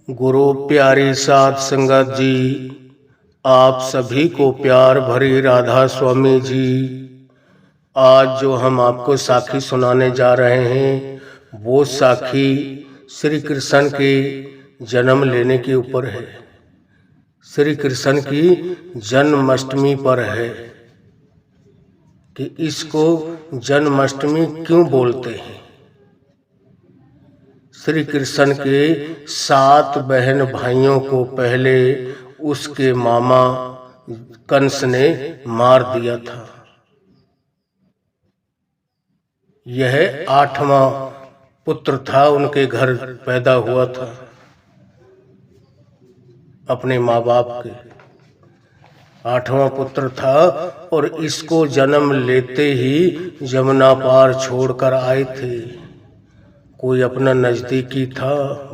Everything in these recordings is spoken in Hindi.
गुरु प्यारी साध संगत जी, आप सभी को प्यार भरी राधा स्वामी जी। आज जो हम आपको साखी सुनाने जा रहे हैं वो साखी श्री कृष्ण के जन्म लेने के ऊपर है। श्री कृष्ण की जन्माष्टमी पर है कि इसको जन्माष्टमी क्यों बोलते हैं। श्री कृष्ण के 7 बहन भाइयों को पहले उसके मामा कंस ने मार दिया था। यह 8वां पुत्र था, उनके घर पैदा हुआ था अपने माँ बाप के। 8वां पुत्र था और इसको जन्म लेते ही यमुना पार छोड़कर आए थे। कोई अपना नज़दीकी था,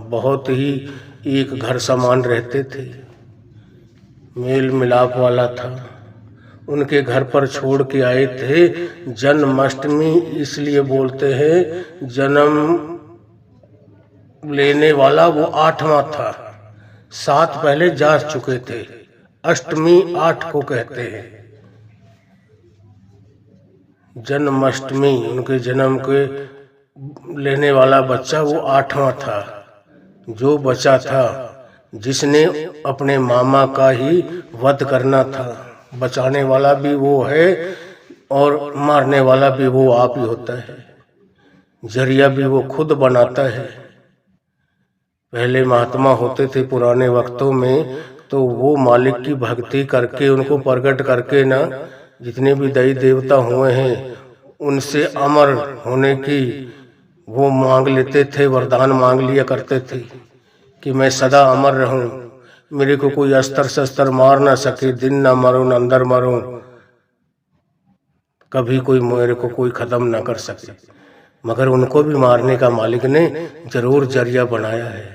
बहुत ही एक घर समान रहते थे, मेल मिलाप वाला था। उनके घर पर छोड़ के आए थे। जन्माष्टमी इसलिए बोलते हैं, जन्म लेने वाला वो 8वां था। 7 पहले जा चुके थे, अष्टमी 8 को कहते हैं। जन्माष्टमी उनके जन्म के लेने वाला बच्चा वो 8वां था। जो बचा था, जिसने अपने मामा का ही वध करना था। बचाने वाला भी वो है और मारने वाला भी वो आप ही होता है। जरिया भी वो खुद बनाता है। पहले महात्मा होते थे पुराने वक्तों में, तो वो मालिक की भक्ति करके, उनको प्रकट करके ना, जितने भी देवी देवता हुए हैं उनसे अमर होने की वो मांग लेते थे, वरदान मांग लिया करते थे कि मैं सदा अमर रहूं, मेरे को कोई अस्त्र शस्त्र मार ना सके, दिन ना मरूं न अंदर मरूं, कभी कोई मेरे को कोई खत्म ना कर सके। मगर उनको भी मारने का मालिक ने जरूर जरिया बनाया है।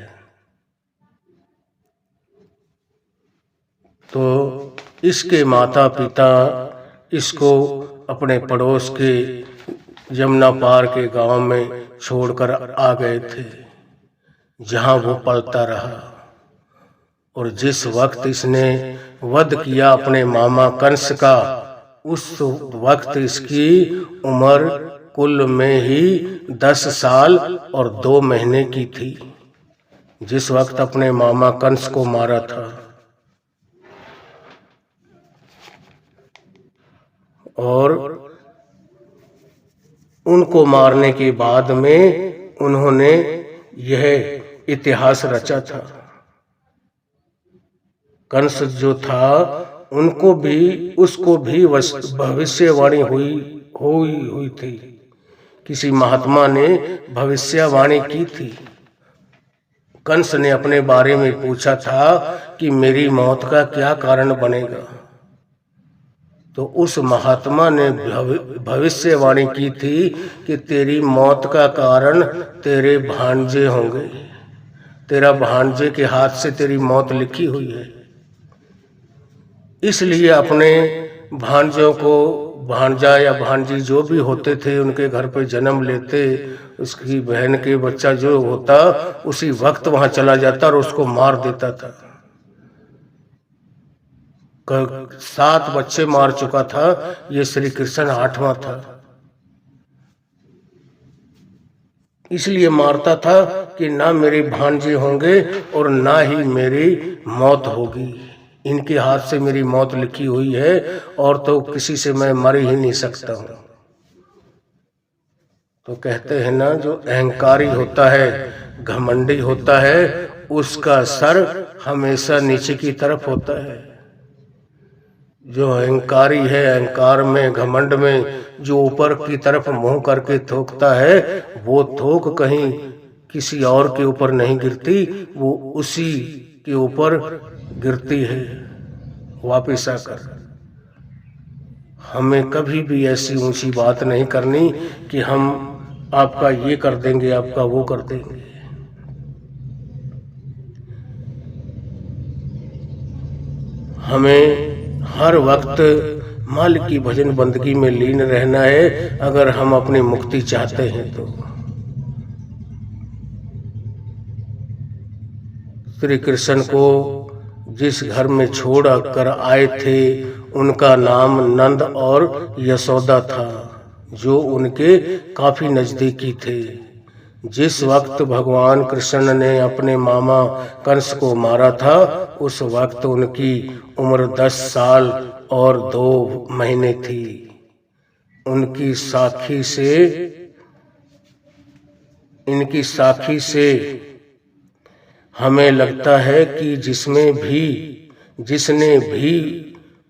तो इसके माता पिता इसको अपने पड़ोस के यमुना पार के गांव में छोड़कर आ गए थे, जहां वो पलता रहा। और जिस वक्त इसने वध किया अपने मामा कंस का, उस वक्त इसकी उम्र कुल में ही 10 साल और 2 महीने की थी, जिस वक्त अपने मामा कंस को मारा था। और उनको मारने के बाद में उन्होंने यह इतिहास रचा था। कंस जो था उनको भी, उसको भी भविष्यवाणी हुई थी। किसी महात्मा ने भविष्यवाणी की थी। कंस ने अपने बारे में पूछा था कि मेरी मौत का क्या कारण बनेगा। तो उस महात्मा ने भविष्यवाणी की थी कि तेरी मौत का कारण तेरे भांजे होंगे, तेरा भांजे के हाथ से तेरी मौत लिखी हुई है। इसलिए अपने भांजों को, भांजा या भांजी जो भी होते थे, उनके घर पे जन्म लेते, उसकी बहन के बच्चा जो होता उसी वक्त वहां चला जाता और उसको मार देता था। 7 बच्चे मार चुका था, ये श्री कृष्ण 8वां था। इसलिए मारता था कि ना मेरे भांजे होंगे और ना ही मेरी मौत होगी। इनके हाथ से मेरी मौत लिखी हुई है और तो किसी से मैं मर ही नहीं सकता हूं। तो कहते हैं ना, जो अहंकारी होता है, घमंडी होता है, उसका सर हमेशा नीचे की तरफ होता है। जो अहंकारी है, अहंकार में, घमंड में जो ऊपर की तरफ मुंह करके थूकता है, वो थूक कहीं किसी और के ऊपर नहीं गिरती, वो उसी के ऊपर गिरती है वापिस आकर। हमें कभी भी ऐसी ऊंची बात नहीं करनी कि हम आपका ये कर देंगे, आपका वो कर देंगे। हमें हर वक्त मालिक की भजन बंदगी में लीन रहना है, अगर हम अपनी मुक्ति चाहते हैं तो। श्री कृष्ण को जिस घर में छोड़ कर आए थे उनका नाम नंद और यशोदा था, जो उनके काफी नजदीकी थे। जिस वक्त भगवान कृष्ण ने अपने मामा कंस को मारा था, उस वक्त उनकी उम्र 10 साल और 2 महीने थी। इनकी साखी से हमें लगता है कि जिसने भी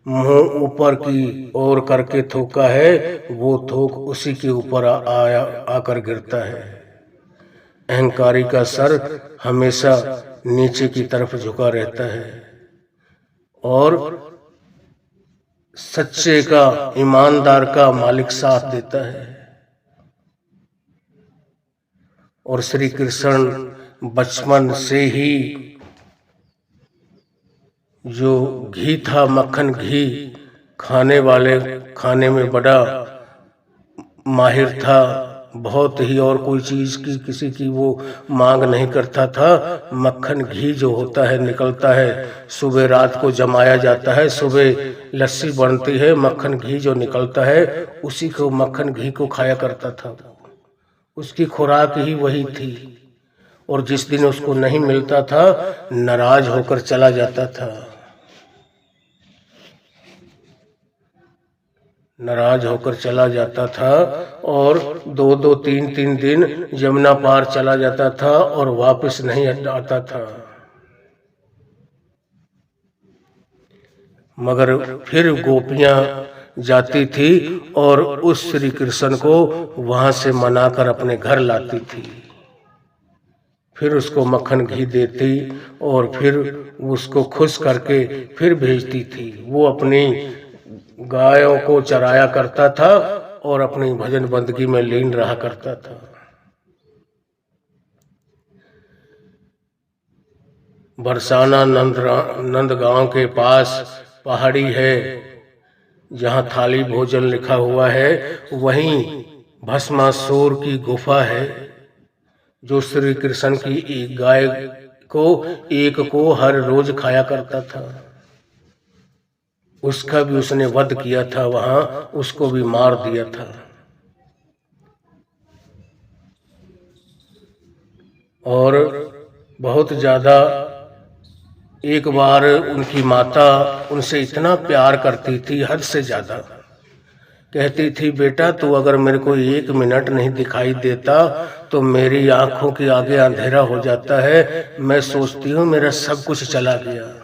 मुंह ऊपर की ओर करके थूका है, वो थूक उसी के ऊपर आकर गिरता है। अहंकारी का सर हमेशा नीचे की तरफ झुका रहता है और सच्चे का, ईमानदार का मालिक साथ देता है। और श्री कृष्ण बचपन से ही जो घी था, मक्खन घी खाने में बड़ा माहिर था बहुत ही, और कोई चीज की किसी की वो मांग नहीं करता था। मक्खन घी जो होता है निकलता है, सुबह रात को जमाया जाता है, सुबह लस्सी बनती है, मक्खन घी जो निकलता है उसी को, मक्खन घी को खाया करता था। उसकी खुराक ही वही थी। और जिस दिन उसको नहीं मिलता था नाराज होकर चला जाता था, और 2-2, 3-3 दिन यमुना पार चला जाता था और वापस नहीं आता था। मगर फिर गोपियां जाती थी और उस श्री कृष्ण को वहां से मनाकर अपने घर लाती थी, फिर उसको मक्खन घी देती और फिर उसको खुश करके फिर भेजती थी। वो अपनी गायों को चराया करता था और अपनी भजन बंदगी में लीन रहा करता था। बरसाना नंदगांव के पास पहाड़ी है जहाँ थाली भोजन लिखा हुआ है, वहीं भस्मासुर की गुफा है, जो श्री कृष्ण की एक को हर रोज खाया करता था। उसका भी उसने वध किया था, वहां उसको भी मार दिया था। और बहुत ज्यादा, एक बार उनकी माता उनसे इतना प्यार करती थी, हद से ज्यादा। कहती थी, बेटा तू अगर मेरे को 1 मिनट नहीं दिखाई देता तो मेरी आंखों के आगे अंधेरा हो जाता है। मैं सोचती हूँ मेरा सब कुछ चला गया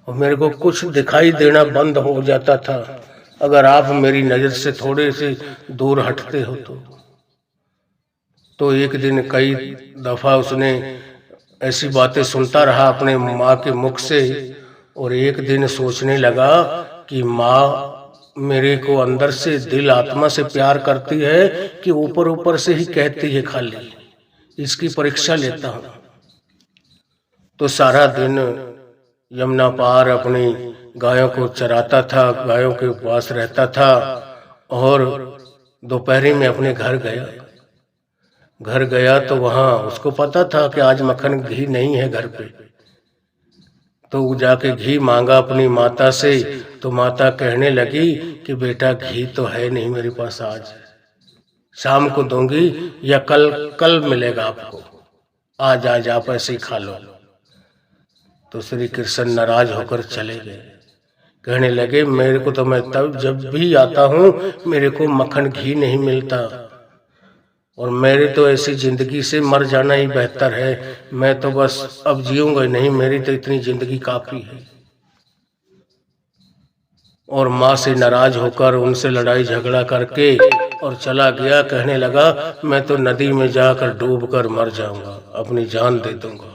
और मेरे को कुछ दिखाई देना बंद हो जाता था अगर आप मेरी नजर से थोड़े से दूर हटते हो तो एक दिन कई दफा उसने ऐसी बातें सुनता रहा अपने माँ के मुख से, और एक दिन सोचने लगा कि माँ मेरे को अंदर से, दिल आत्मा से प्यार करती है कि ऊपर ऊपर से ही कहती है, खाली इसकी परीक्षा लेता हूँ। तो सारा दिन यमुना पार अपनी गायों को चराता था, गायों के पास रहता था, और दोपहरी में अपने घर गया तो वहां उसको पता था कि आज मक्खन घी नहीं है घर पे। तो जाके घी मांगा अपनी माता से, तो माता कहने लगी कि बेटा घी तो है नहीं मेरे पास, आज शाम को दूंगी या कल मिलेगा आपको, आज आप ऐसे ही खा लो। तो श्री कृष्ण नाराज होकर चले गए। कहने लगे, मेरे को तो, मैं तब जब भी आता हूँ मेरे को मक्खन घी नहीं मिलता, और मेरी तो ऐसी जिंदगी से मर जाना ही बेहतर है। मैं तो बस अब जीऊंगा नहीं, मेरी तो इतनी जिंदगी काफी है। और माँ से नाराज होकर उनसे लड़ाई झगड़ा करके और चला गया। कहने लगा, मैं तो नदी में जाकर डूबकर मर जाऊंगा, अपनी जान दे दूंगा।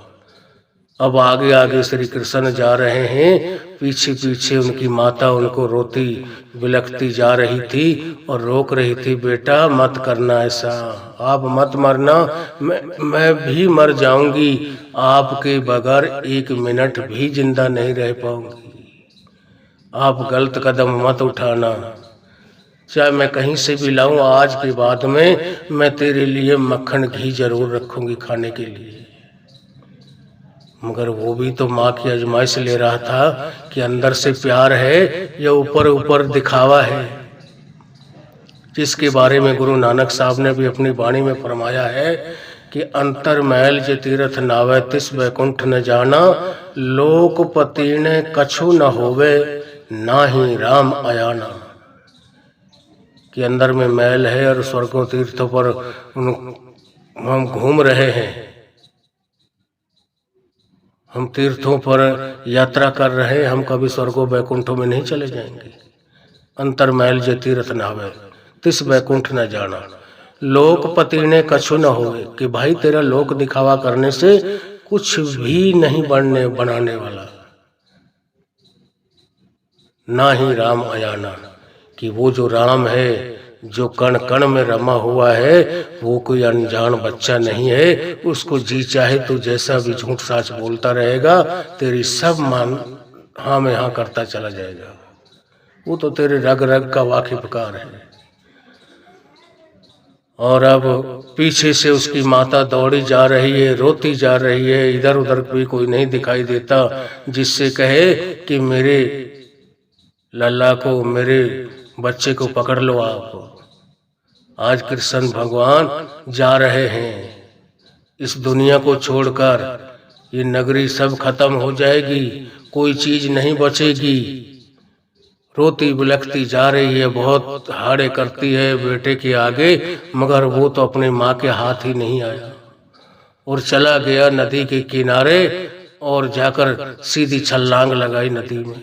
अब आगे आगे श्री कृष्ण जा रहे हैं, पीछे पीछे उनकी माता उनको रोती बिलखती जा रही थी और रोक रही थी, बेटा मत करना ऐसा, आप मत मरना, मैं भी मर जाऊंगी, आपके बगैर 1 मिनट भी जिंदा नहीं रह पाऊंगी, आप गलत कदम मत उठाना, चाहे मैं कहीं से भी लाऊं, आज के बाद में मैं तेरे लिए मक्खन घी जरूर रखूंगी खाने के लिए। मगर वो भी तो माँ की आजमाइश ले रहा था कि अंदर से प्यार है या ऊपर ऊपर दिखावा है, जिसके बारे में गुरु नानक साहब ने भी अपनी वाणी में फरमाया है कि अंतर महल जे तीरथ नावे तिस वैकुंठ न जाना, लोकपति ने कछु न होवे ना ही राम अयाना। कि अंदर में महल है और स्वर्गों तीर्थों पर हम घूम रहे हैं, हम तीर्थों पर यात्रा कर रहे हैं, हम कभी स्वर्गों वैकुंठों में नहीं चले जाएंगे। अंतर महल जे तीर्थ नावे तिस वैकुंठ न जाना, लोकपति ने कछु न होवे। कि भाई तेरा लोक दिखावा करने से कुछ भी नहीं बनाने वाला, ना ही राम अयाना। कि वो जो राम है, जो कण कण में रमा हुआ है, वो कोई अनजान बच्चा नहीं है। उसको जी चाहे तो जैसा भी झूठ साच बोलता रहेगा, तेरी सब मान हाँ में हाँ करता चला जाएगा। वो तो तेरे रग रग का वाकिफकार है। और अब पीछे से उसकी माता दौड़ी जा रही है, रोती जा रही है, इधर उधर भी कोई नहीं दिखाई देता जिससे कहे कि मेरे लल्ला को, मेरे बच्चे को पकड़ लो आप। आज कृष्ण भगवान जा रहे हैं इस दुनिया को छोड़कर, ये नगरी सब खत्म हो जाएगी, कोई चीज नहीं बचेगी। रोती बिलखती जा रही है, बहुत हाड़े करती है बेटे के आगे, मगर वो तो अपने माँ के हाथ ही नहीं आया और चला गया नदी के किनारे और जाकर सीधी छलांग लगाई नदी में।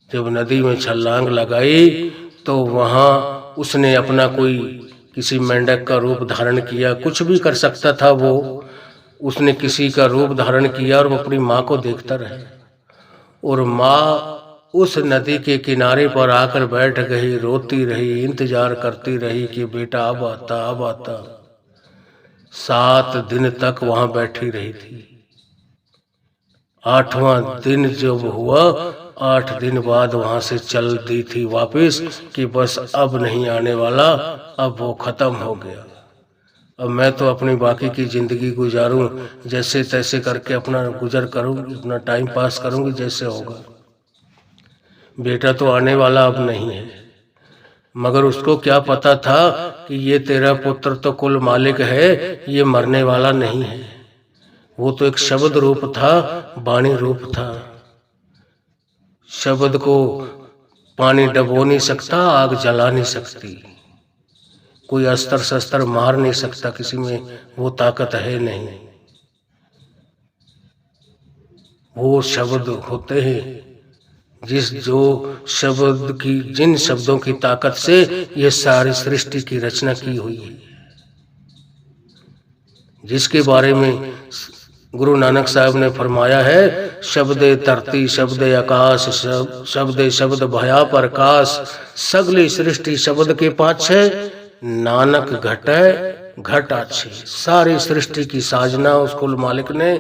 जब नदी में छलांग लगाई तो वहां उसने अपना कोई किसी मेंढक का रूप धारण किया, कुछ भी कर सकता था वो। उसने किसी का रूप धारण किया और वो अपनी माँ को देखता रहा और माँ उस नदी के किनारे पर आकर बैठ गई, रोती रही, इंतजार करती रही कि बेटा अब आता अब आता। 7 दिन तक वहां बैठी रही थी। 8वां दिन जब हुआ, 8 दिन बाद वहां से चल दी थी वापस कि बस अब नहीं आने वाला, अब वो खत्म हो गया। अब मैं तो अपनी बाकी की जिंदगी गुजारूं, जैसे तैसे करके अपना गुजर करूंगी, अपना टाइम पास करूंगी जैसे होगा। बेटा तो आने वाला अब नहीं है। मगर उसको क्या पता था कि ये तेरा पुत्र तो कुल मालिक है, ये मरने वाला नहीं है। वो तो एक शब्द रूप था, वाणी रूप था। शब्द को पानी डबो नहीं सकता, आग जला नहीं सकती, कोई अस्त्र शस्त्र मार नहीं सकता, किसी में वो ताकत है नहीं। वो शब्द होते हैं जो शब्द की, जिन शब्दों की ताकत से ये सारी सृष्टि की रचना की हुई है, जिसके बारे में गुरु नानक साहब ने फरमाया है, शब्दे धरती शब्दे आकाश, शब्दे शब्द भया प्रकाश, सगली सृष्टि शब्द के पाछे, नानक घटे घट आछे। सारी सृष्टि की साजना उस कुल मालिक ने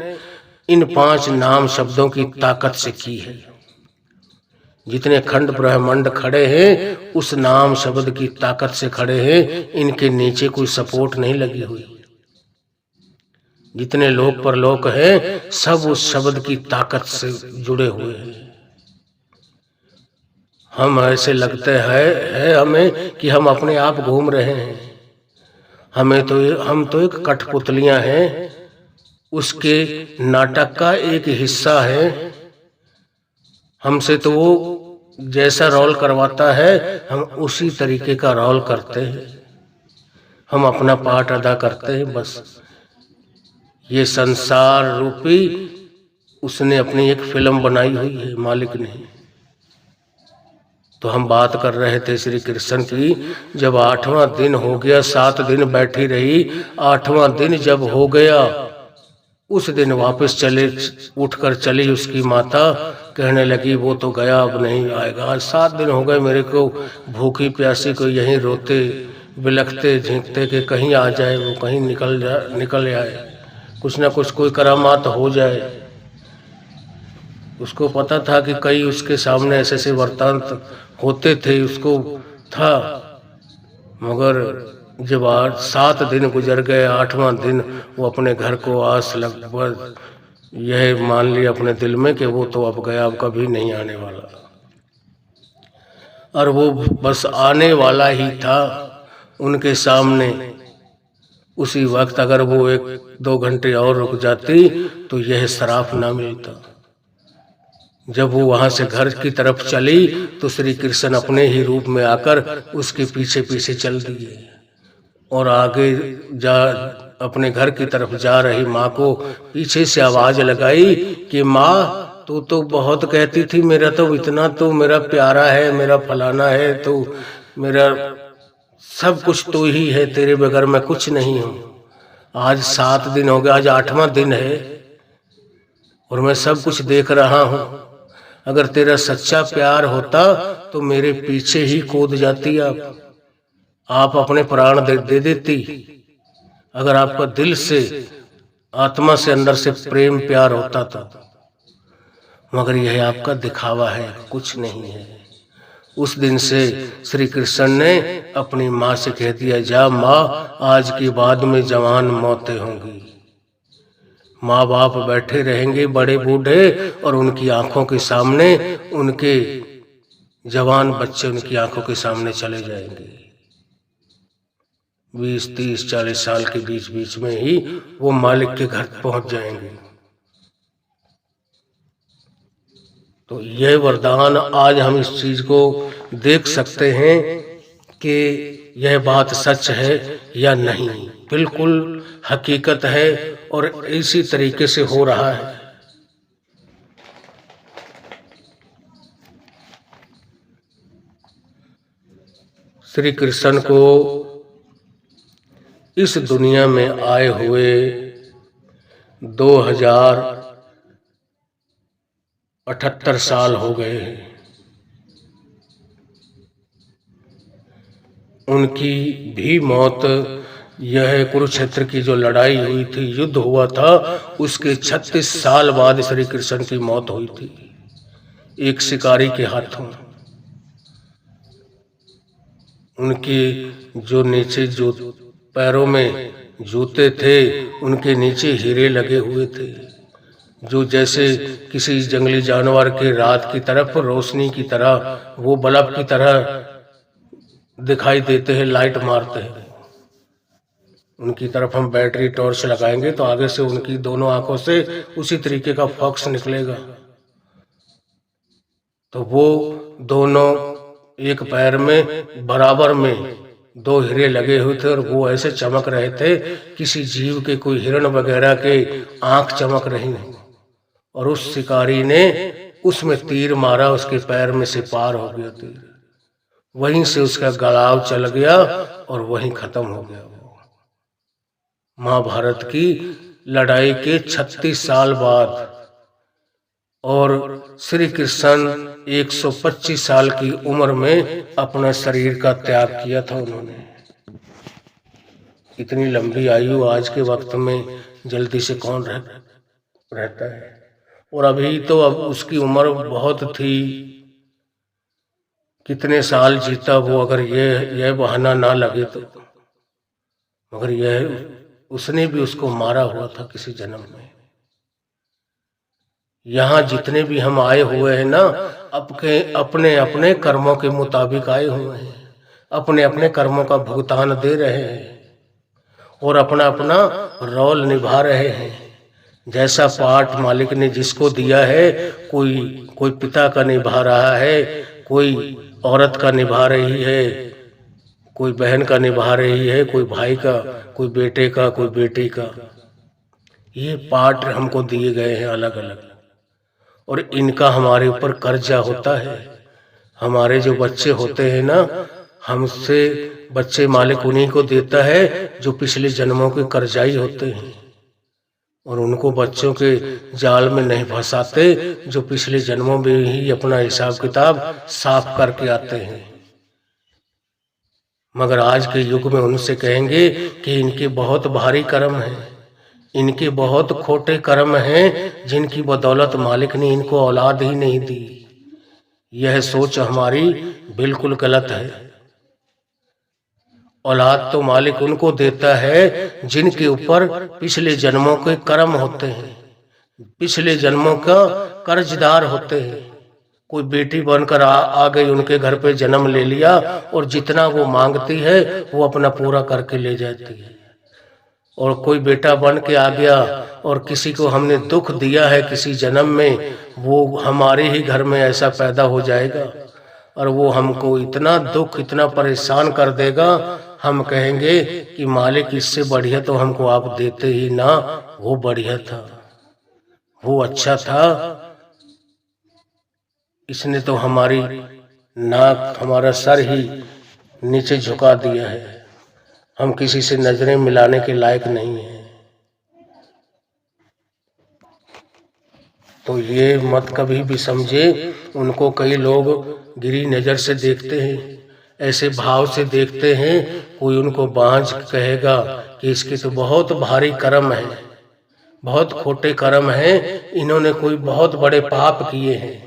इन 5 नाम शब्दों की ताकत से की है। जितने खंड ब्रह्मांड खड़े हैं उस नाम शब्द की ताकत से खड़े हैं, इनके नीचे कोई सपोर्ट नहीं लगी हुई। जितने लोक परलोक हैं सब उस शब्द की ताकत से जुड़े हुए हैं। हम ऐसे लगते है हमें कि हम अपने आप घूम रहे हैं, हम तो एक कठपुतलियां हैं, उसके नाटक का एक हिस्सा है। हमसे तो वो जैसा रोल करवाता है हम उसी तरीके का रोल करते हैं, हम अपना पार्ट अदा करते हैं बस। ये संसार रूपी उसने अपनी एक फिल्म बनाई हुई है मालिक ने। तो हम बात कर रहे थे श्री कृष्ण की, जब 8वां दिन हो गया, 7 दिन बैठी रही, 8वां दिन जब हो गया उस दिन वापस उठकर चली उसकी माता। कहने लगी वो तो गया, अब नहीं आएगा। आज 7 दिन हो गए मेरे को भूखी प्यासी को यहीं रोते बिलखते झींकते कि कहीं आ जाए, वो कहीं निकल आए, कुछ ना कुछ कोई करामात हो जाए। उसको पता था कि कई उसके सामने ऐसे ऐसे वृत्तांत होते थे, उसको था। मगर जब 7 दिन गुजर गए, 8वां दिन वो अपने घर को लगभग यह मान लिया अपने दिल में कि वो तो अब गया, अब कभी नहीं आने वाला। और वो बस आने वाला ही था उनके सामने। उसी वक्त अगर वो 1-2 घंटे और रुक जाती तो यह श्राप ना मिलता। जब वो वहां से घर की तरफ चली तो श्री कृष्ण अपने ही रूप में आकर उसके पीछे पीछे चल दिए और आगे जा अपने घर की तरफ जा रही माँ को पीछे से आवाज लगाई कि माँ, तू तो बहुत कहती थी मेरा तो इतना तो मेरा प्यारा है, मेरा फलाना है, तो मेरा सब कुछ तो ही है, तेरे बगैर मैं कुछ नहीं हूँ। आज 7 दिन हो गया, आज 8वां दिन है और मैं सब कुछ देख रहा हूँ। अगर तेरा सच्चा प्यार होता तो मेरे पीछे ही कूद जाती आप अपने प्राण दे देती। अगर आपका दिल से आत्मा से अंदर से प्रेम प्यार होता था, मगर यह आपका दिखावा है, कुछ नहीं है। उस दिन से श्री कृष्ण ने अपनी माँ से कह दिया, जा माँ, आज के बाद में जवान मौतें होंगी। माँ बाप बैठे रहेंगे बड़े बूढ़े और उनकी आंखों के सामने उनके जवान बच्चे उनकी आंखों के सामने चले जाएंगे। 20, 30, 40 साल के बीच में ही वो मालिक के घर पहुंच जाएंगे। तो यह वरदान आज हम इस चीज को देख सकते हैं कि यह बात सच है या नहीं। बिल्कुल हकीकत है और इसी तरीके से हो रहा है। श्री कृष्ण को इस दुनिया में आए हुए 2078 साल हो गए हैं। उनकी भी मौत, यह कुरुक्षेत्र की जो लड़ाई हुई थी, युद्ध हुआ था, उसके 36 साल बाद श्री कृष्ण की मौत हुई थी एक शिकारी के हाथों। उनके जो नीचे जो पैरों में जूते थे, उनके नीचे हीरे लगे हुए थे, जो जैसे किसी जंगली जानवर के रात की तरफ रोशनी की तरह, वो बल्ब की तरह दिखाई देते हैं, लाइट मारते हैं। उनकी तरफ हम बैटरी टॉर्च लगाएंगे तो आगे से उनकी दोनों आंखों से उसी तरीके का फॉक्स निकलेगा। तो वो दोनों एक पैर में बराबर में 2 हीरे लगे हुए थे और वो ऐसे चमक रहे थे, किसी जीव के, कोई हिरण वगैरह के आंख चमक रही है। और उस शिकारी ने उसमें तीर मारा, उसके पैर में से पार हो गया तीर, वहीं से उसका गलाव चल गया और वहीं खत्म हो गया। महाभारत की लड़ाई के 36 साल बाद, और श्री कृष्ण 125 साल की उम्र में अपना शरीर का त्याग किया था उन्होंने। इतनी लंबी आयु आज के वक्त में जल्दी से कौन रहता है। और अभी तो अब उसकी उम्र बहुत थी, कितने साल जीता वो, अगर यह बहाना ना लगे तो। मगर यह, उसने भी उसको मारा हुआ था किसी जन्म में। यहाँ जितने भी हम आए हुए हैं ना, अपने अपने कर्मों के मुताबिक आए हुए हैं, अपने अपने कर्मों का भुगतान दे रहे हैं और अपना अपना रोल निभा रहे हैं। जैसा पाठ मालिक ने जिसको दिया है, कोई पिता का निभा रहा है, कोई औरत का निभा रही है, कोई बहन का निभा रही है, कोई भाई का, कोई बेटे का, कोई बेटी का। ये पाठ हमको दिए गए हैं अलग अलग, और इनका हमारे ऊपर कर्जा होता है। हमारे जो बच्चे होते हैं ना, हमसे बच्चे मालिक उन्हीं को देता है जो पिछले जन्मों के कर्जाई होते हैं, और उनको बच्चों के जाल में नहीं फंसाते जो पिछले जन्मों में ही अपना हिसाब किताब साफ करके आते हैं। मगर आज के युग में उनसे कहेंगे कि इनके बहुत भारी कर्म हैं, इनके बहुत खोटे कर्म हैं, जिनकी बदौलत मालिक ने इनको औलाद ही नहीं दी। यह सोच हमारी बिल्कुल गलत है। औलाद तो मालिक उनको देता है जिनके ऊपर पिछले जन्मों के कर्म होते हैं, पिछले जन्मों का कर्जदार होते हैं। कोई बेटी बनकर आ गई, उनके घर पे जन्म ले लिया और जितना वो मांगती है वो अपना पूरा करके ले जाती है। और कोई बेटा बन के आ गया और किसी को हमने दुख दिया है किसी जन्म में, वो हमारे ही घर में ऐसा पैदा हो जाएगा और वो हमको इतना दुख, इतना परेशान कर देगा, हम कहेंगे कि मालिक इससे बढ़िया तो हमको आप देते ही ना, वो बढ़िया था, वो अच्छा था, इसने तो हमारी नाक, हमारा सर ही नीचे झुका दिया है, हम किसी से नजरें मिलाने के लायक नहीं हैं। तो ये मत कभी भी समझे। उनको कई लोग गिरी नजर से देखते हैं, ऐसे भाव से देखते हैं। कोई उनको बांझ कहेगा कि इसके तो बहुत भारी कर्म है, बहुत खोटे कर्म हैं, इन्होंने कोई बहुत बड़े पाप किए हैं।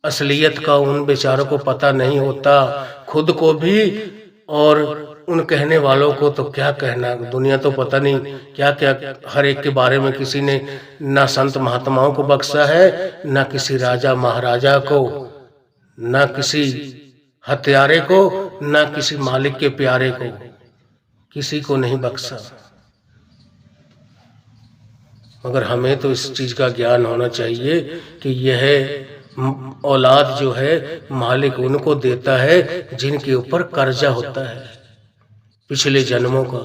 असलियत का उन बेचारों को पता नहीं होता, खुद को भी और उन कहने वालों को तो क्या कहना। दुनिया तो पता नहीं क्या क्या हर एक के बारे में किसी ने ना संत महात्माओं को बख्शा है, ना किसी राजा महाराजा को, ना किसी हत्यारे को, ना किसी मालिक के प्यारे को, किसी को नहीं बख्शा। मगर हमें तो इस चीज का ज्ञान होना चाहिए कि यह औलाद जो है मालिक उनको देता है जिनके ऊपर कर्जा होता है पिछले जन्मों का।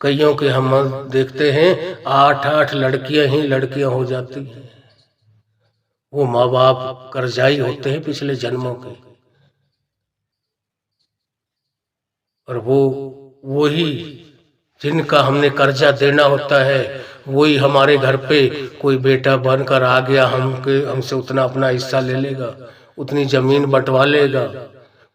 कईयों के हम देखते हैं 8-8 लड़कियां ही लड़कियां हो जाती हैं, वो माँ बाप कर्जाई होते हैं पिछले जन्मों के। और वही जिनका हमने कर्जा देना होता है, वही हमारे घर पे कोई बेटा बनकर आ गया, हमसे उतना अपना हिस्सा ले लेगा, उतनी जमीन बंटवा लेगा।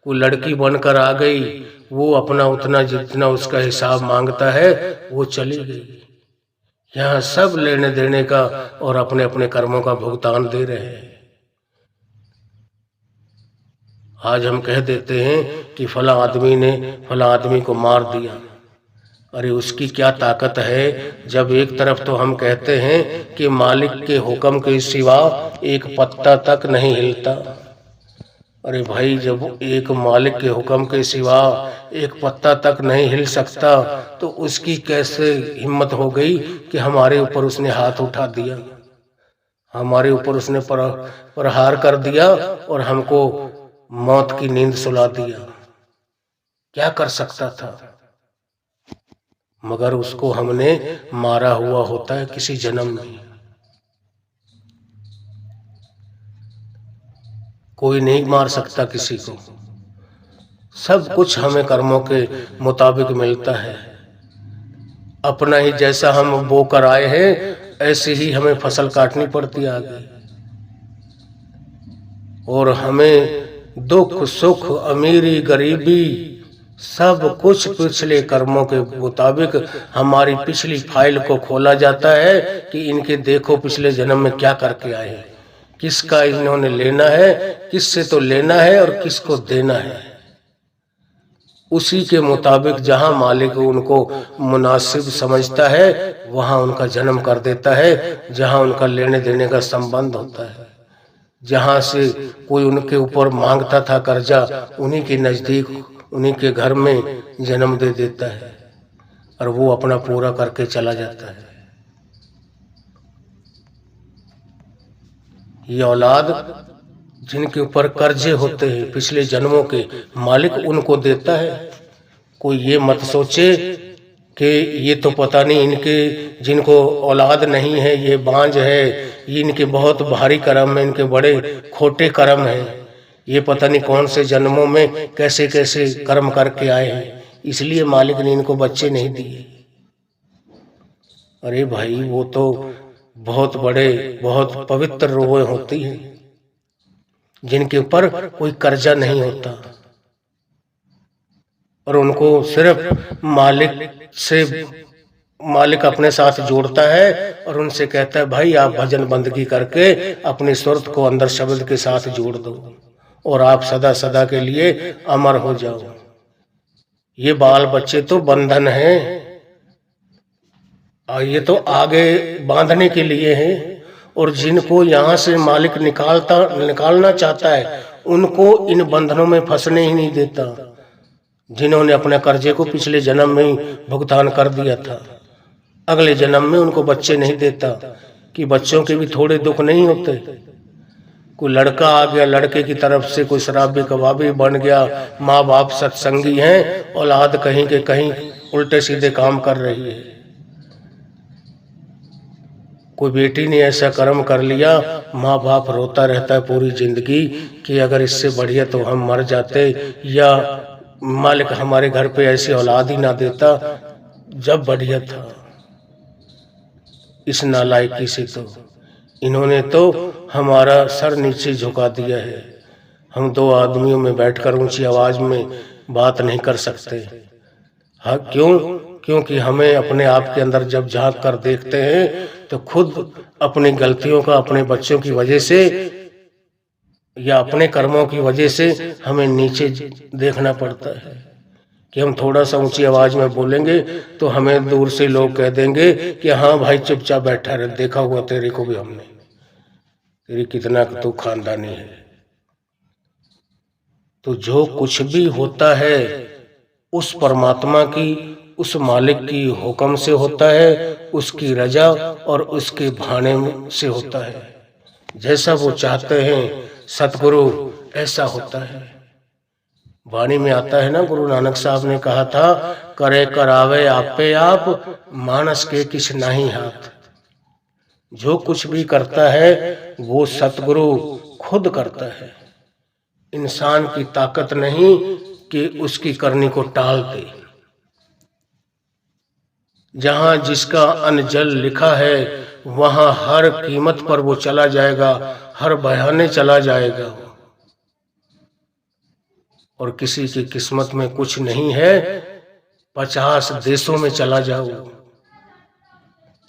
कोई लड़की बनकर आ गई, वो अपना उतना जितना उसका हिसाब मांगता है वो चली गई। यहाँ सब लेने देने का और अपने अपने कर्मों का भुगतान दे रहे हैं। आज हम कह देते हैं कि फला आदमी ने फला आदमी को मार दिया। अरे उसकी क्या ताकत है, जब एक तरफ तो हम कहते हैं कि मालिक के हुक्म के सिवा एक पत्ता तक नहीं हिलता। अरे भाई, जब एक मालिक के हुक्म के सिवा एक पत्ता तक नहीं हिल सकता तो उसकी कैसे हिम्मत हो गई कि हमारे ऊपर उसने हाथ उठा दिया, हमारे ऊपर उसने प्रहार कर दिया और हमको मौत की नींद सुला दिया। क्या कर सकता था? मगर उसको हमने मारा हुआ होता है किसी जन्म में। कोई नहीं मार सकता किसी को, सब कुछ हमें कर्मों के मुताबिक मिलता है। अपना ही जैसा हम बो कर आए हैं ऐसे ही हमें फसल काटनी पड़ती आगे। और हमें दुख सुख अमीरी गरीबी सब कुछ पिछले कर्मों के मुताबिक हमारी पिछली फाइल को खोला जाता है कि इनके देखो पिछले जन्म में क्या करके आए हैं, किसका इन्होंने लेना है, किससे तो लेना है और किसको देना है। उसी के मुताबिक जहां मालिक उनको मुनासिब समझता है वहां उनका जन्म कर देता है, जहां उनका लेने देने का संबंध होता है। जहां से कोई उनके ऊपर मांगता था कर्जा, उन्हीं के नजदीक उन्हीं के घर में जन्म दे देता है और वो अपना पूरा करके चला जाता है। ये औलाद जिनके ऊपर कर्जे होते हैं पिछले जन्मों के, मालिक उनको देता है। कोई ये मत सोचे कि ये तो पता नहीं इनके, जिनको औलाद नहीं है, ये बांझ है, ये इनके बहुत भारी कर्म है, इनके बड़े खोटे कर्म हैं, ये पता नहीं कौन से जन्मों में कैसे कैसे कर्म करके आए हैं, इसलिए मालिक ने इनको बच्चे नहीं दिए। अरे भाई, वो तो बहुत बड़े बहुत पवित्र रूहें होती हैं जिनके ऊपर कोई कर्जा नहीं होता और उनको सिर्फ मालिक अपने साथ जोड़ता है और उनसे कहता है भाई आप भजन बंदगी करके अपनी सुरत को अंदर शब्द के साथ जोड़ दो और आप सदा सदा के लिए अमर हो जाओ। ये बाल बच्चे तो बंधन है और ये तो आगे बांधने के लिए हैं, और जिनको यहाँ से मालिक निकालना चाहता है उनको इन बंधनों में फंसने ही नहीं देता। जिन्होंने अपने कर्जे को पिछले जन्म में ही भुगतान कर दिया था, अगले जन्म में उनको बच्चे नहीं देता कि बच्चों के भी थोड़े दुख नहीं होते। कोई लड़का आ गया, लड़के की तरफ से कोई शराबी कबाबी बन गया, माँ बाप सत्संगी हैं, औलाद कहीं के कहीं उल्टे सीधे काम कर रही है। कोई बेटी ने ऐसा कर्म कर लिया, माँ बाप रोता रहता है पूरी जिंदगी कि अगर इससे बढ़िया तो हम मर जाते, या मालिक हमारे घर पे ऐसी औलाद ही ना देता जब बढ़िया था। इस नालायकी से तो इन्होंने तो हमारा सर नीचे झुका दिया है। हम दो आदमियों में बैठकर ऊंची आवाज में बात नहीं कर सकते। हाँ, क्यों? क्योंकि हमें अपने आप के अंदर जब झांक कर देखते हैं तो खुद अपनी गलतियों का, अपने बच्चों की वजह से या अपने कर्मों की वजह से हमें नीचे देखना पड़ता है कि हम थोड़ा सा ऊंची आवाज में बोलेंगे तो हमें दूर से लोग कह देंगे कि हाँ भाई चुपचाप बैठा रहे, देखा हुआ तेरे को भी हमने, तेरी कितना तू खानदानी है। तो जो कुछ भी होता है उस परमात्मा की, उस मालिक की हुक्म से होता है, उसकी रजा और उसके भाने से होता है। जैसा वो चाहते हैं सतगुरु ऐसा होता है। वाणी में आता है ना, गुरु नानक साहब ने कहा था, करे करावे आपे आप, मानस के किस नहीं हाथ। जो कुछ भी करता है वो सतगुरु खुद करता है। इंसान की ताकत नहीं कि उसकी करनी को टाल दे। जहां जिसका अनजल लिखा है वहां हर कीमत पर वो चला जाएगा, हर बहाने चला जाएगा। और किसी की किस्मत में कुछ नहीं है, 50 देशों में चला जाओ,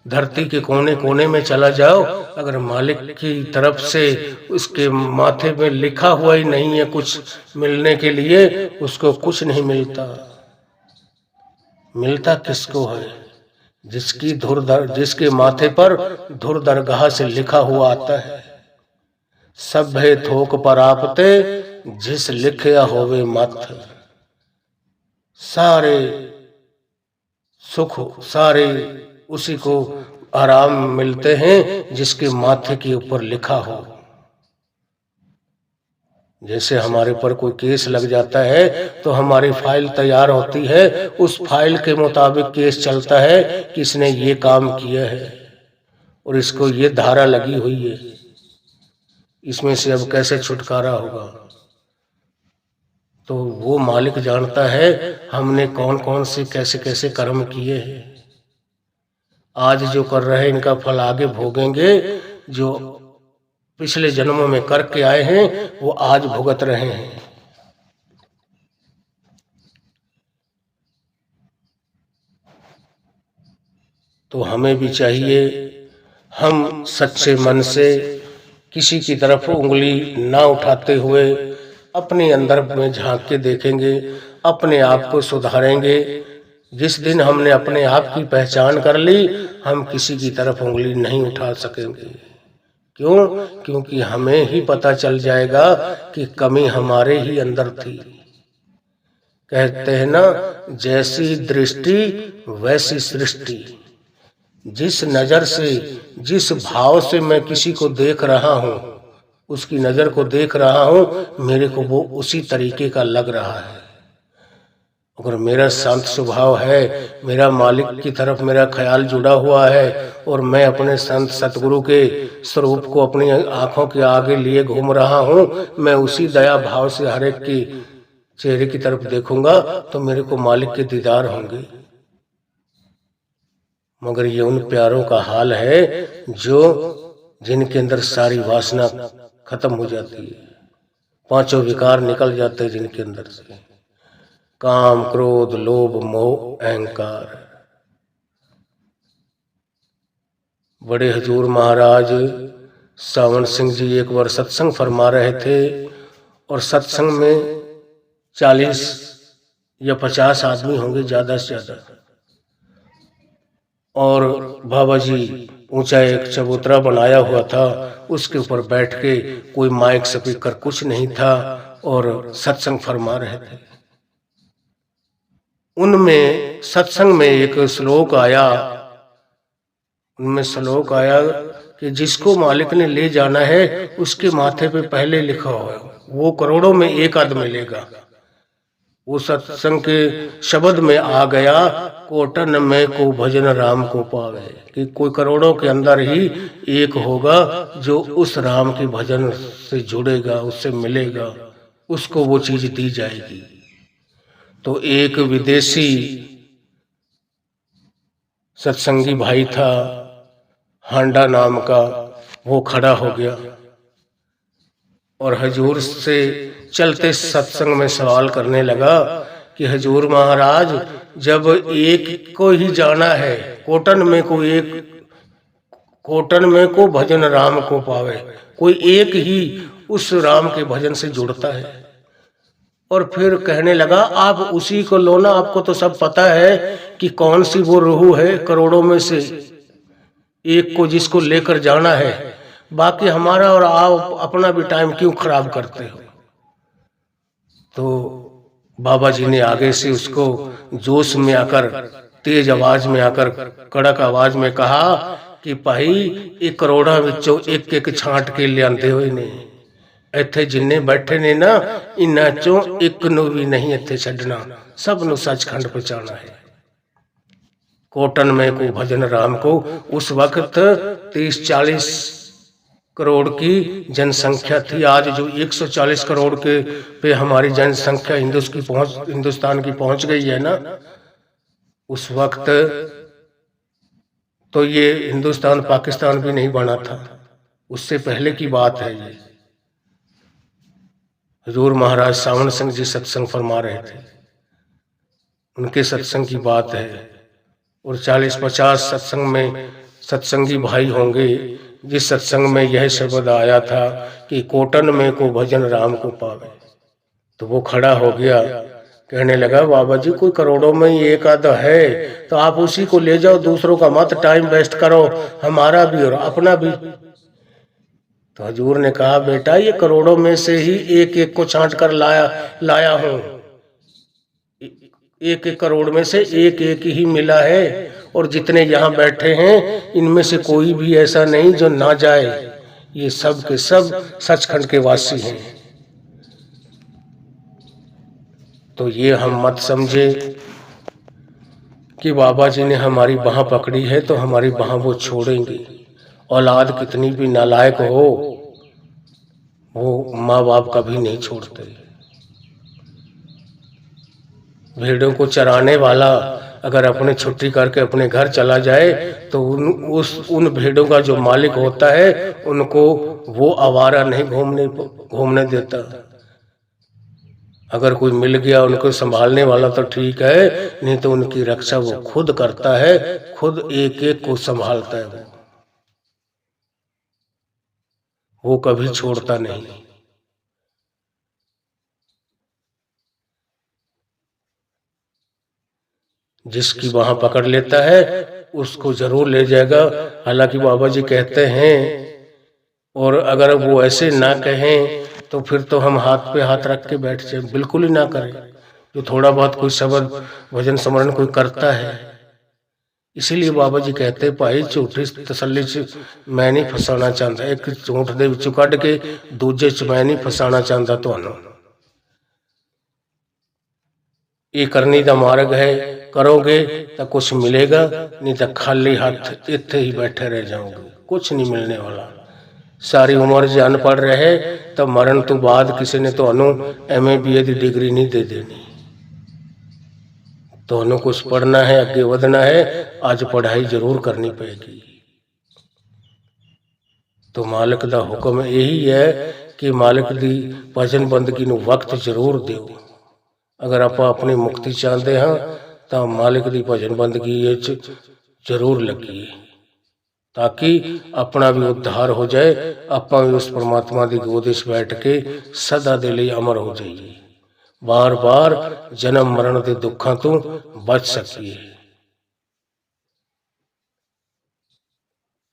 धरती के कोने कोने में चला जाओ, अगर मालिक की तरफ से उसके माथे में लिखा हुआ ही नहीं है कुछ मिलने के लिए, उसको कुछ नहीं मिलता। मिलता किसको है? जिसके माथे पर धुर दरगाह से लिखा हुआ आता है, सब है थोक पर आपते, जिस लिखया होवे मत। सारे सुख, सारे उसी को आराम मिलते हैं जिसके माथे के ऊपर लिखा हो। जैसे हमारे पर कोई केस लग जाता है तो हमारी फाइल तैयार होती है, उस फाइल के मुताबिक केस चलता है कि इसने ये काम किया है और इसको ये धारा लगी हुई है, इसमें से अब कैसे छुटकारा होगा। तो वो मालिक जानता है हमने कौन कौन से कैसे कैसे कर्म किए हैं। आज जो कर रहे हैं इनका फल आगे भोगेंगे। जो पिछले जन्मों में करके आए हैं वो आज भुगत रहे हैं। तो हमें भी चाहिए हम सच्चे मन से किसी की तरफ उंगली ना उठाते हुए अपने अंदर में झांक के देखेंगे, अपने आप को सुधारेंगे। जिस दिन हमने अपने आप की पहचान कर ली, हम किसी की तरफ उंगली नहीं उठा सकेंगे। क्यों? क्योंकि हमें ही पता चल जाएगा कि कमी हमारे ही अंदर थी। कहते हैं ना, जैसी दृष्टि वैसी सृष्टि। जिस नजर से, जिस भाव से मैं किसी को देख रहा हूँ, उसकी नजर को देख रहा हूँ, मेरे को वो उसी तरीके का लग रहा है। अगर मेरा शांत स्वभाव है, मेरा मालिक की तरफ मेरा ख्याल जुड़ा हुआ है और मैं अपने संत सतगुरु के स्वरूप को अपनी आंखों के आगे लिए घूम रहा हूँ, मैं उसी दया भाव से हर एक की चेहरे की तरफ देखूंगा तो मेरे को मालिक के दीदार होंगे। मगर ये उन प्यारों का हाल है जो जिनके अंदर सारी वासना खत्म हो जाती है, पांचों विकार निकल जाते हैं जिनके अंदर से, काम क्रोध लोभ मोह अहंकार। बड़े हजूर महाराज सावन सिंह जी एक बार सत्संग फरमा रहे थे और सत्संग में 40 या 50 आदमी होंगे ज्यादा से ज्यादा, और बाबा जी ऊंचा एक चबूतरा बनाया हुआ था, उसके ऊपर बैठ के कोई माइक स्पीकर कुछ नहीं था और सत्संग फरमा रहे थे। उनमें सत्संग में एक श्लोक आया, उनमें श्लोक आया कि जिसको मालिक ने ले जाना है उसके माथे पे पहले लिखा हो वो करोड़ों में एक आध मिलेगा। वो सत्संग के शब्द में आ गया, कोटन में को भजन राम को पावे, कि कोई करोड़ों के अंदर ही एक होगा जो उस राम के भजन से जुड़ेगा, उससे मिलेगा, उसको वो चीज दी जाएगी। तो एक विदेशी सत्संगी भाई था, हांडा नाम का, वो खड़ा हो गया और हजूर से चलते सत्संग में सवाल करने लगा कि हजूर महाराज, जब एक को ही जाना है, कोटन में को भजन राम को पावे, कोई एक ही उस राम के भजन से जुड़ता है। और फिर कहने लगा आप उसी को लो ना, आपको तो सब पता है कि कौन सी वो रूह है करोड़ों में से एक को जिसको लेकर जाना है, बाकी हमारा और आप अपना भी टाइम क्यों खराब करते हो। तो बाबा जी ने आगे से उसको जोश में आकर, तेज आवाज में आकर, कड़क आवाज में कहा कि भाई एक करोड़ा विचों एक एक छांट के लियांदे होए ने, ਇੱਥੇ जिन्ने बैठे ने ना इन्हां चों एक नूं भी नहीं ਇੱਥੇ छड्डना, सब नूं सचखंड पहुंचाना है। कोटन में को भजन राम को उस वक्त 30-40 करोड़ की जनसंख्या थी। आज जो 140 करोड़ के पे हमारी जनसंख्या हिंदुस्तान की पहुंच गई है ना, उस वक्त तो ये हिंदुस्तान पाकिस्तान भी नहीं बना था, उससे पहले की बात है ये। हजूर महाराज सावन सिंह जी सत्संग फरमा रहे थे, उनके सत्संग की बात है। और 40-50 सत्संग में सत्संगी भाई होंगे जिस सत्संग में यह शब्द आया था कि कोटन में को भजन राम को पावे। तो वो खड़ा हो गया, कहने लगा बाबा जी कोई करोड़ों में ही एक आधा है, तो आप उसी को ले जाओ, दूसरों का मत टाइम वेस्ट करो, हमारा भी और अपना भी। तो हजूर ने कहा बेटा ये करोड़ों में से ही एक एक को छांट कर लाया हूं, एक एक करोड़ में से एक एक ही मिला है, और जितने यहाँ बैठे हैं इनमें से कोई भी ऐसा नहीं जो ना जाए, ये सब के सब सचखंड के वासी हैं। तो ये हम मत समझे कि बाबा जी ने हमारी बाह पकड़ी है तो हमारी बाह वो छोड़ेंगे। औलाद कितनी भी नालायक हो, वो माँ बाप कभी नहीं छोड़ते। भेड़ों को चराने वाला अगर अपने छुट्टी करके अपने घर चला जाए तो उन भेड़ों का जो मालिक होता है उनको वो आवारा नहीं घूमने देता। अगर कोई मिल गया उनको संभालने वाला तो ठीक है, नहीं तो उनकी रक्षा वो खुद करता है, खुद एक एक को संभालता है, वो कभी छोड़ता नहीं। जिसकी वहां पकड़ लेता है उसको जरूर ले जाएगा। हालांकि बाबा जी कहते हैं, और अगर वो ऐसे ना कहें तो फिर तो हम हाथ पे हाथ रख के बैठ जाए, बिल्कुल ही ना करें। जो थोड़ा बहुत कोई शब्द भजन स्मरण कोई करता है, इसीलिए बाबा जी कहते भाई झूठी तसल्ली च मैं नहीं फसाना चाहता, एक झूठ दे विचों कढ़ के दूजे च मैं नहीं फसाना चाहता तुहानू। ये करनी दा मार्ग है, करोगे तो कुछ मिलेगा, नहीं तो खाली हाथ इत्थे ही बैठे रह जाओगे, कुछ नहीं मिलने वाला। सारी उम्र जे अनपढ़ रहे तो मरण तो बाद किसी ने तुहानू MA BA की डिग्री नहीं दे देनी। तुहानू कुछ पढ़ना है, अगे बढ़ना है, आज पढ़ाई जरूर करनी पड़ेगी। तो मालिक दा हुक्म यही है कि मालिक दी भजन बंदगी नू वक्त जरूर दिओ। अगर आप अपनी मुक्ति चाहते हैं तो मालिक दी भजन बंदगी जरूर लगी, ताकि अपना भी उद्धार हो जाए, आप भी उस परमात्मा की गोद विच बैठ के सदा दे लई अमर हो जाइए, बार बार जन्म मरण के दुखों तो बच सकिए।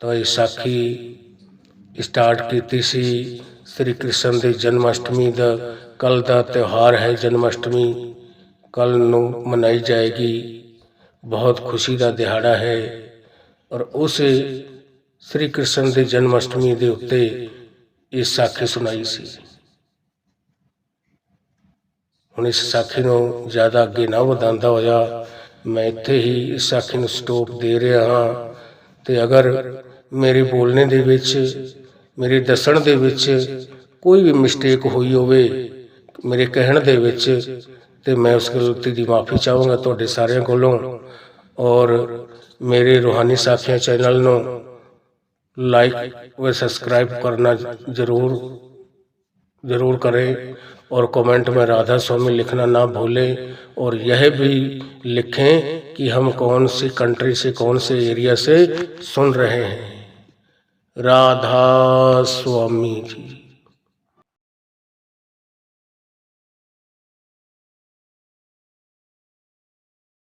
तो विसाखी स्टार्ट की सी श्री कृष्ण के जन्माष्टमी का। कल का त्यौहार है जन्माष्टमी, कल नू मनाई जाएगी। बहुत खुशी का दिहाड़ा है और उस श्री कृष्ण के जन्माष्टमी के उत्ते ये साखी सुनाई सी। हुण इस साखी नू ज़्यादा अगे ना वधांदा होया मैं इत्थे ही इस साखी नू स्टॉप दे रहा हाँ। ते अगर मेरे बोलने दे विच, मेरे दसण दे विच कोई भी मिसटेक हुई होवे मेरे कहण दे विच, ते मैं उस गलती की माफ़ी चाहूँगा तुहाडे सारिਆਂ कोलों। और मेरे रूहानी साखियाँ चैनल नू लाइक व सब्सक्राइब करना जरूर करें और कमेंट में राधा स्वामी लिखना ना भूलें। और यह भी लिखें कि हम कौन सी कंट्री से, कौन से एरिया से सुन रहे हैं। राधा स्वामी जी।